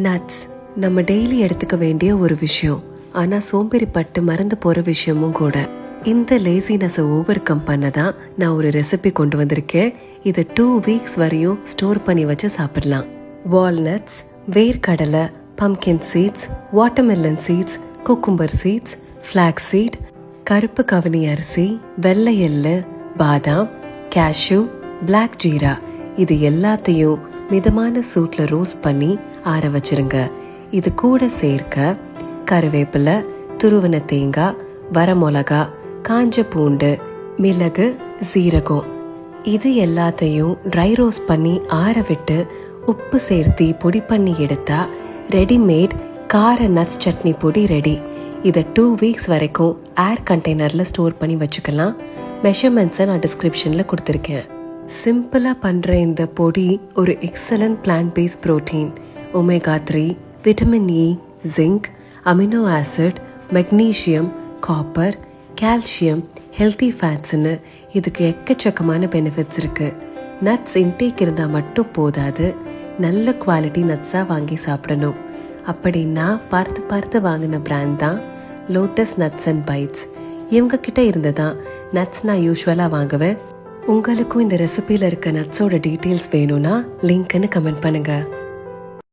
Nuts நம்ம daily எடுத்துக்க வேண்டிய ஒரு விஷயம், ஆனால் சோம்பேறிப்பட்டு மறந்து போகிற விஷயமும் கூட. இந்த லேசினஸை ஓவர் கம் பண்ண தான் நான் ஒரு ரெசிபி கொண்டு வந்திருக்கேன். இதை 2 வீக்ஸ் வரையும் ஸ்டோர் பண்ணி வச்சு சாப்பிடலாம். வால்நட்ஸ், வேர்க்கடலை, pumpkin seeds, watermelon seeds, cucumber seeds, flax seed, கருப்பு கவனி அரிசி, வெள்ளை எள்ளு, பாதாம், கேஷ்யூ, பிளாக் ஜீரா, இது எல்லாத்தையும் மிதமான சூட்டில் ரோஸ்ட் பண்ணி ஆற வச்சிருங்க. இது கூட சேர்க்க கருவேப்பிலை, துருவன தேங்காய், வரமிளகா, காஞ்ச பூண்டு, மிளகு, சீரகம், இது எல்லாத்தையும் ட்ரை ரோஸ்ட் பண்ணி ஆற விட்டு உப்பு சேர்த்து பொடி பண்ணி எடுத்தா ரெடிமேட் கார நட்ஸ் சட்னி பொடி ரெடி. இதை 2 வீக்ஸ் வரைக்கும் ஏர் கண்டெய்னரில் ஸ்டோர் பண்ணி வச்சுக்கலாம். மெஷர்மெண்ட்ஸை நான் டிஸ்கிரிப்ஷனில் கொடுத்துருக்கேன். சிம்பிளாக பண்ணுற இந்த பொடி ஒரு excellent plant based protein, omega 3, vitamin E, zinc, amino acid, magnesium, copper, calcium, healthy ஃபேட்ஸ்ன்னு இதுக்கு எக்கச்சக்கமான பெனிஃபிட்ஸ் இருக்குது. நட்ஸ் இன்டேக் இருந்தால் மட்டும் போதாது, நல்ல குவாலிட்டி நட்ஸாக வாங்கி சாப்பிடணும். அப்படின்னா பார்த்து வாங்கின பிராண்ட் தான் லோட்டஸ் நட்ஸ் அண்ட் பைட்ஸ். இவங்கக்கிட்ட இருந்து தான் நட்ஸ் நான் யூஸ்வலாக வாங்குவேன். உங்களுக்கும் இந்த ரெசிபியில் இருக்க நட்ஸோட டீட்டெயில்ஸ் வேணும்னா லிங்க்னு கமெண்ட் பண்ணுங்கள்.